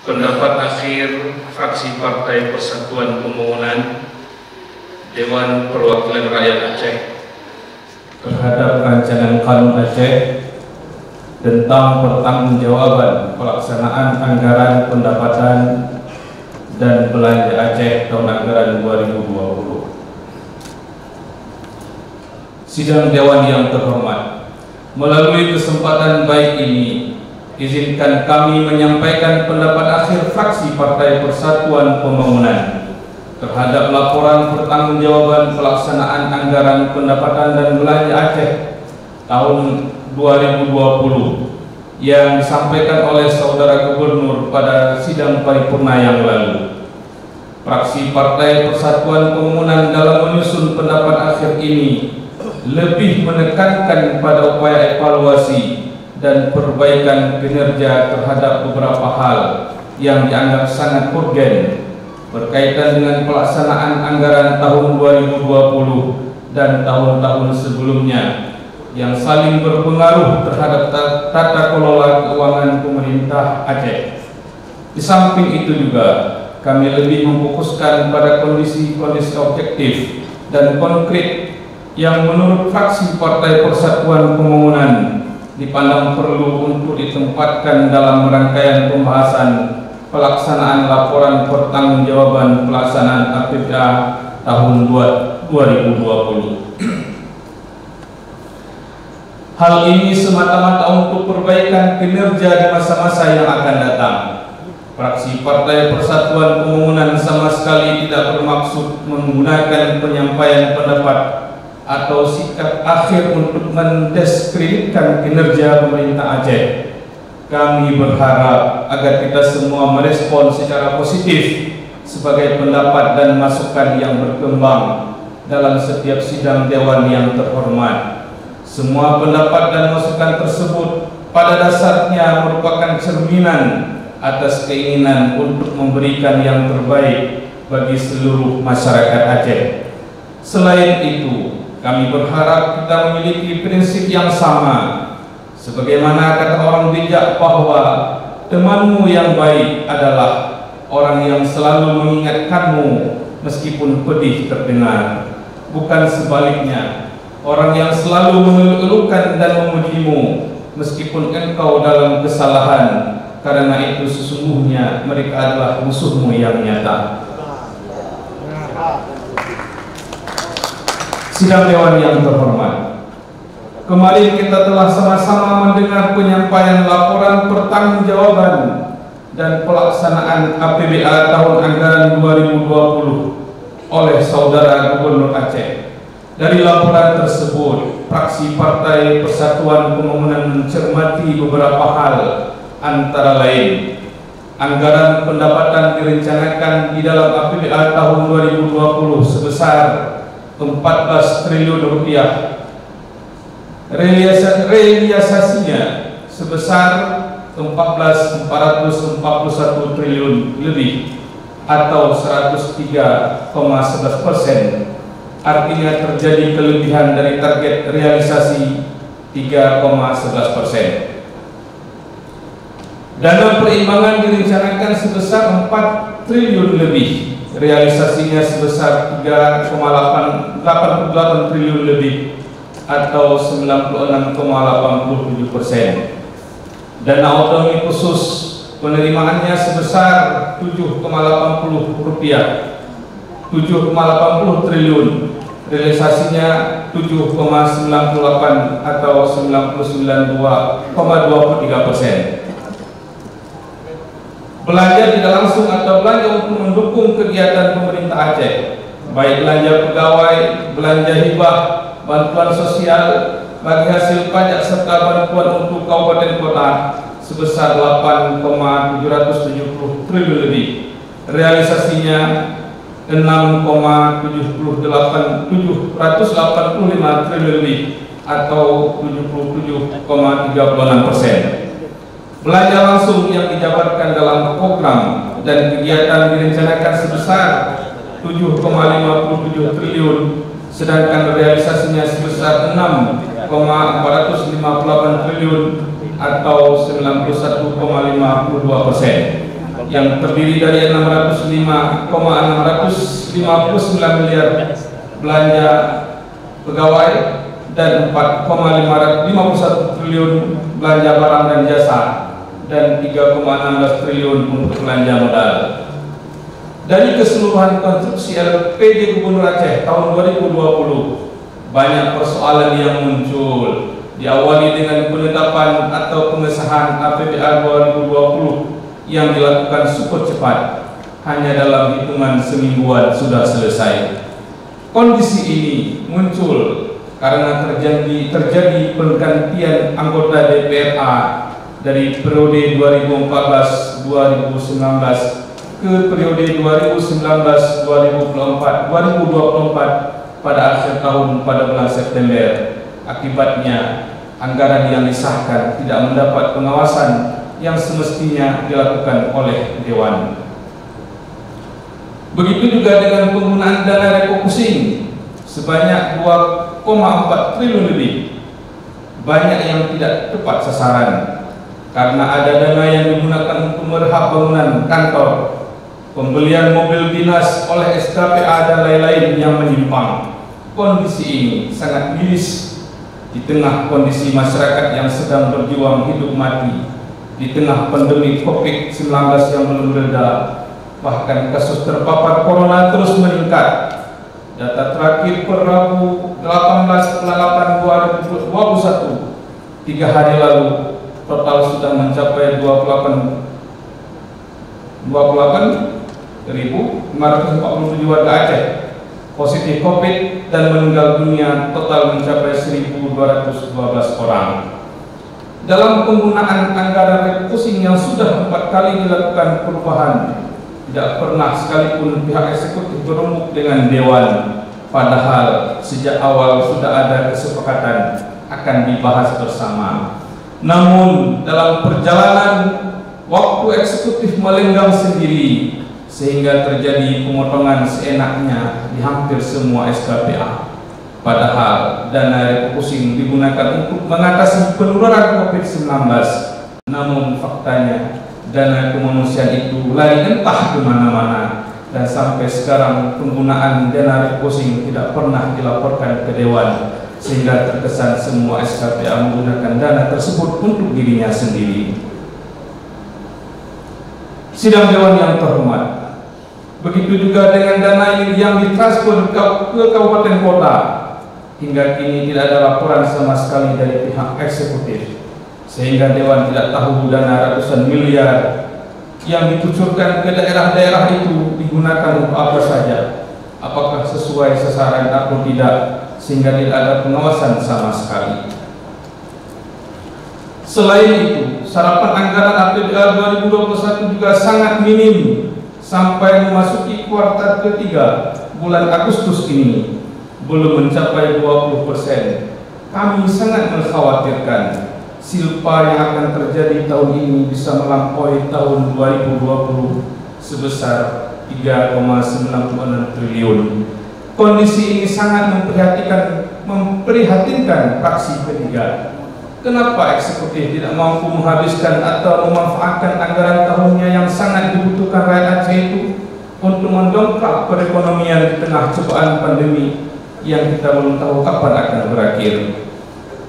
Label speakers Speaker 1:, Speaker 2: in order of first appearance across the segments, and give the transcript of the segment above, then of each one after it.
Speaker 1: Pendapat akhir fraksi Partai Persatuan Pembangunan Dewan Perwakilan Rakyat Aceh
Speaker 2: terhadap rancangan Kanun Aceh tentang pertanggungjawaban pelaksanaan anggaran pendapatan dan belanja Aceh tahun anggaran 2020. Sidang Dewan yang terhormat, melalui kesempatan baik ini, izinkan kami menyampaikan pendapat akhir fraksi Partai Persatuan Pembangunan terhadap laporan pertanggungjawaban pelaksanaan anggaran pendapatan dan belanja Aceh tahun 2020 yang disampaikan oleh Saudara Gubernur pada sidang paripurna yang lalu. Fraksi Partai Persatuan Pembangunan dalam menyusun pendapat akhir ini lebih menekankan pada upaya evaluasi dan perbaikan kinerja terhadap beberapa hal yang dianggap sangat urgen berkaitan dengan pelaksanaan anggaran tahun 2020 dan tahun-tahun sebelumnya yang saling berpengaruh terhadap tata kelola keuangan pemerintah Aceh. Di samping itu juga kami lebih memfokuskan pada kondisi-kondisi objektif dan konkret yang menurut fraksi Partai Persatuan Pembangunan dipandang perlu untuk ditempatkan dalam rangkaian pembahasan pelaksanaan laporan pertanggungjawaban pelaksanaan APBA tahun 2020. Hal ini semata-mata untuk perbaikan kinerja di masa-masa yang akan datang. Fraksi Partai Persatuan Pembangunan sama sekali tidak bermaksud menggunakan penyampaian pendapat atau sikap akhir untuk mendiskreditkan kinerja pemerintah Aceh. Kami berharap agar kita semua merespon secara positif sebagai pendapat dan masukan yang berkembang dalam setiap sidang Dewan yang terhormat. Semua pendapat dan masukan tersebut pada dasarnya merupakan cerminan atas keinginan untuk memberikan yang terbaik bagi seluruh masyarakat Aceh. Selain itu, kami berharap kita memiliki prinsip yang sama, sebagaimana kata orang bijak bahwa temanmu yang baik adalah orang yang selalu mengingatkanmu meskipun pedih terdengar, bukan sebaliknya, orang yang selalu mengeluhkan dan memujimu meskipun engkau dalam kesalahan, karena itu sesungguhnya mereka adalah musuhmu yang nyata. Sidang Dewan yang terhormat, kemarin kita telah sama-sama mendengar penyampaian laporan pertanggungjawaban dan pelaksanaan APBA tahun anggaran 2020 oleh Saudara Gubernur Aceh. Dari laporan tersebut, fraksi Partai Persatuan Pembangunan mencermati beberapa hal, antara lain anggaran pendapatan direncanakan di dalam APBA tahun 2020 sebesar 14 triliun rupiah, realisasinya sebesar 14.441 triliun lebih atau 103,11%. Artinya terjadi kelebihan dari target realisasi 3,11%. Dana perimbangan direncanakan sebesar 4 triliun lebih, realisasinya sebesar 3,88 triliun lebih atau 96,87%. Dana otonomi khusus penerimaannya sebesar 7,80 triliun, realisasinya 7,98 atau 99,23%. Belanja tidak langsung atau belanja untuk mendukung kegiatan pemerintah Aceh, baik belanja pegawai, belanja hibah, bantuan sosial bagi hasil pajak serta bantuan untuk kabupaten kota sebesar 8,770 triliun lebih, realisasinya 6,785 triliun lebih atau 77,36%. Belanja langsung yang dijabarkan dalam program dan kegiatan direncanakan sebesar 7,57 triliun, sedangkan realisasinya sebesar 6,458 triliun atau 91,52%. yang terdiri dari 605,659 miliar belanja pegawai dan 4,51 triliun belanja barang dan jasa dan 3,16 triliun untuk belanja modal. Dari keseluruhan konstruksi LPD Gubernur Aceh tahun 2020, banyak persoalan yang muncul, diawali dengan penetapan atau pengesahan APBA 2020 yang dilakukan super cepat, hanya dalam hitungan semingguan sudah selesai. Kondisi ini muncul karena terjadi pergantian anggota DPRA dari periode 2014-2019 ke periode 2019-2024 pada akhir tahun pada bulan September. Akibatnya, anggaran yang disahkan tidak mendapat pengawasan yang semestinya dilakukan oleh Dewan. Begitu juga dengan penggunaan dana refocusing sebanyak 2,4 triliun lebih. Banyak yang tidak tepat sasaran karena ada dana yang digunakan untuk merehab bangunan kantor, pembelian mobil dinas oleh SKPA dan lain-lain yang menyimpang. Kondisi ini sangat miris di tengah kondisi masyarakat yang sedang berjuang hidup mati, di tengah pandemi COVID-19 yang belum reda, bahkan kasus terpapar corona terus meningkat. Data terakhir per Rabu 18/8/2021, 3 hari lalu, total sudah mencapai 28.547 warga Aceh positif COVID dan meninggal dunia total mencapai 1.212 orang. Dalam penggunaan anggaran refocusing yang sudah 4 kali dilakukan perubahan, tidak pernah sekalipun pihak eksekutif berembuk dengan Dewan, padahal sejak awal sudah ada kesepakatan akan dibahas bersama. Namun dalam perjalanan waktu eksekutif melenggang sendiri sehingga terjadi pemotongan seenaknya di hampir semua SKPA. Padahal dana refocusing digunakan untuk mengatasi penularan COVID-19. Namun faktanya dana kemanusiaan itu lari entah kemana-mana, dan sampai sekarang penggunaan dana refocusing tidak pernah dilaporkan ke Dewan, sehingga terkesan semua SKPA menggunakan dana tersebut untuk dirinya sendiri. Sidang Dewan yang terhormat, begitu juga dengan dana yang ditransfer ke kabupaten kota. Hingga kini tidak ada laporan sama sekali dari pihak eksekutif, sehingga Dewan tidak tahu dana ratusan miliar yang dikucurkan ke daerah-daerah itu digunakan untuk apa saja, apakah sesuai sasaran atau tidak, sehingga tidak ada pengawasan sama sekali. Selain itu, serapan anggaran APBA 2021 juga sangat minim sampai memasuki kuartal ketiga bulan Agustus ini belum mencapai 20%. Kami sangat mengkhawatirkan silpa yang akan terjadi tahun ini bisa melampaui tahun 2020 sebesar 3,96 triliun. Kondisi ini sangat memprihatinkan fraksi ketiga. Kenapa eksekutif tidak mampu menghabiskan atau memanfaatkan anggaran tahunnya yang sangat dibutuhkan rakyat Aceh itu untuk mendongkrak perekonomian di tengah cobaan pandemi yang kita belum tahu kapan akan berakhir?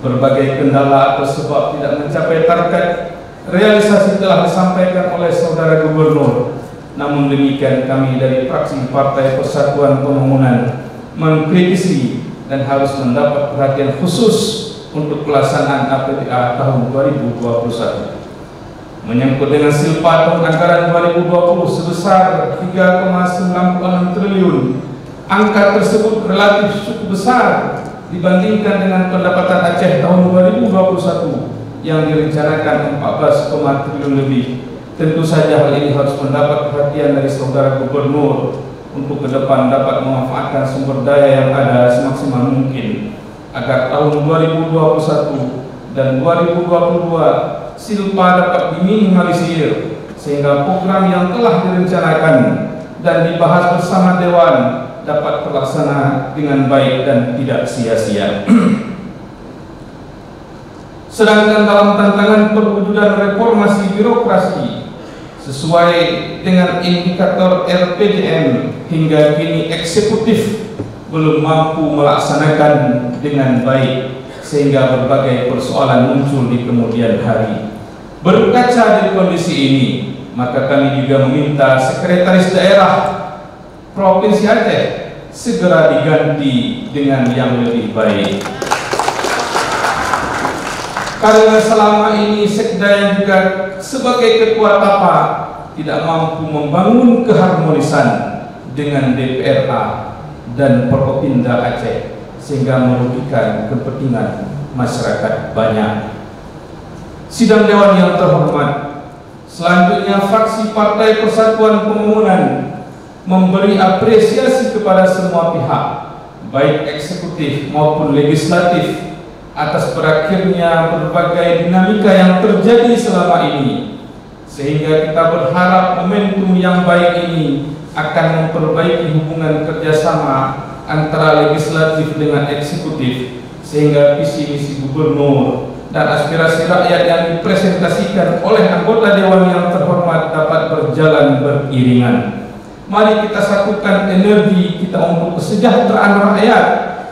Speaker 2: Berbagai kendala atau sebab tidak mencapai target realisasi telah disampaikan oleh saudara gubernur. Namun demikian, kami dari fraksi Partai Persatuan Pembangunan mengkritisi dan harus mendapat perhatian khusus untuk pelaksanaan APBA tahun 2021. Menyangkut dengan silpa tahun anggaran 2020 sebesar 3,96 triliun, angka tersebut relatif cukup besar dibandingkan dengan pendapatan Aceh tahun 2021 yang direncanakan 14 triliun lebih. Tentu saja hal ini harus mendapat perhatian dari saudara gubernur untuk ke depan dapat memanfaatkan sumber daya yang ada semaksimal mungkin agar tahun 2021 dan 2022 silpa dapat diminimalisir, sehingga program yang telah direncanakan dan dibahas bersama Dewan dapat terlaksana dengan baik dan tidak sia-sia. Sedangkan dalam tantangan perwujudan reformasi birokrasi sesuai dengan indikator RPJM hingga kini eksekutif belum mampu melaksanakan dengan baik sehingga berbagai persoalan muncul di kemudian hari. Berkaca dari kondisi ini, maka kami juga meminta sekretaris daerah Provinsi Aceh segera diganti dengan yang lebih baik. Karena selama ini Sekda yang juga sebagai ketua TAPA tidak mampu membangun keharmonisan dengan DPRA dan Forkopimda Aceh sehingga merugikan kepentingan masyarakat banyak. Sidang Dewan yang terhormat, selanjutnya fraksi Partai Persatuan Pembangunan memberi apresiasi kepada semua pihak, baik eksekutif maupun legislatif, atas berakhirnya berbagai dinamika yang terjadi selama ini, sehingga kita berharap momentum yang baik ini akan memperbaiki hubungan kerjasama antara legislatif dengan eksekutif, sehingga visi misi gubernur dan aspirasi rakyat yang dipresentasikan oleh anggota Dewan yang terhormat dapat berjalan beriringan. Mari kita satukan energi kita untuk kesejahteraan rakyat.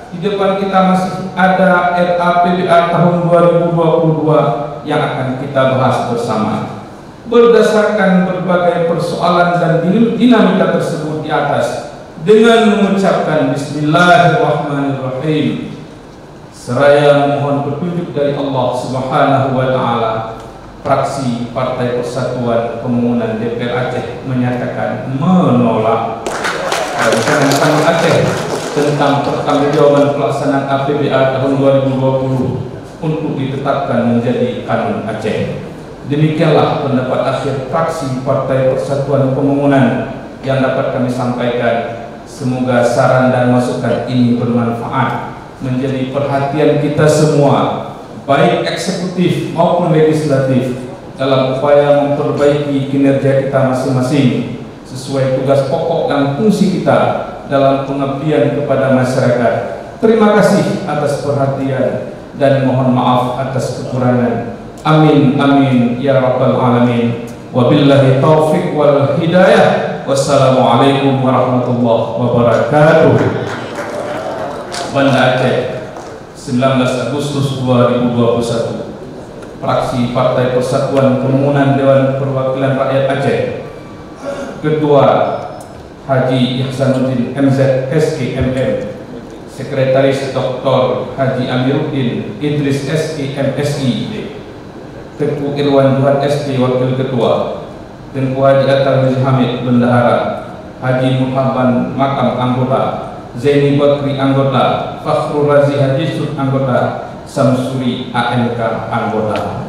Speaker 2: Di depan kita masih ada RAPBA tahun 2022 yang akan kita bahas bersama. Berdasarkan berbagai persoalan dan dinamika tersebut di atas, dengan mengucapkan Bismillahirrahmanirrahim, seraya memohon petunjuk dari Allah Subhanahu wa Ta'ala, fraksi Partai Persatuan Pembangunan DPR Aceh menyatakan menolak rancangan Aceh tentang pertanggungjawaban pelaksanaan APBA tahun 2020 untuk ditetapkan menjadi kanun Aceh. Demikianlah pendapat akhir fraksi Partai Persatuan Pembangunan yang dapat kami sampaikan. Semoga saran dan masukan ini bermanfaat, menjadi perhatian kita semua, baik eksekutif maupun legislatif, dalam upaya memperbaiki kinerja kita masing-masing sesuai tugas pokok dan fungsi kita dalam pengabdian kepada masyarakat. Terima kasih atas perhatian dan mohon maaf atas kekurangan. Amin amin ya rabbal alamin. Wabillahi taufiq wal hidayah. Wassalamualaikum warahmatullahi wabarakatuh. Banda Aceh, 19 Agustus 2021. Fraksi Partai Persatuan Pembangunan Dewan Perwakilan Rakyat Aceh. Ketua Haji Ihsanuddin MZ SKMM, Sekretaris Dr. Haji Amiruddin Idris SKMSI, Tengku Irwan Johan SD Wakil Ketua, Tengku Haji Atal Hamid Bendahara, Haji Muhammad Makam anggota, Zaini Bakri anggota, Fakhrul Razi Haji Sud anggota, Samsuri AMK anggota.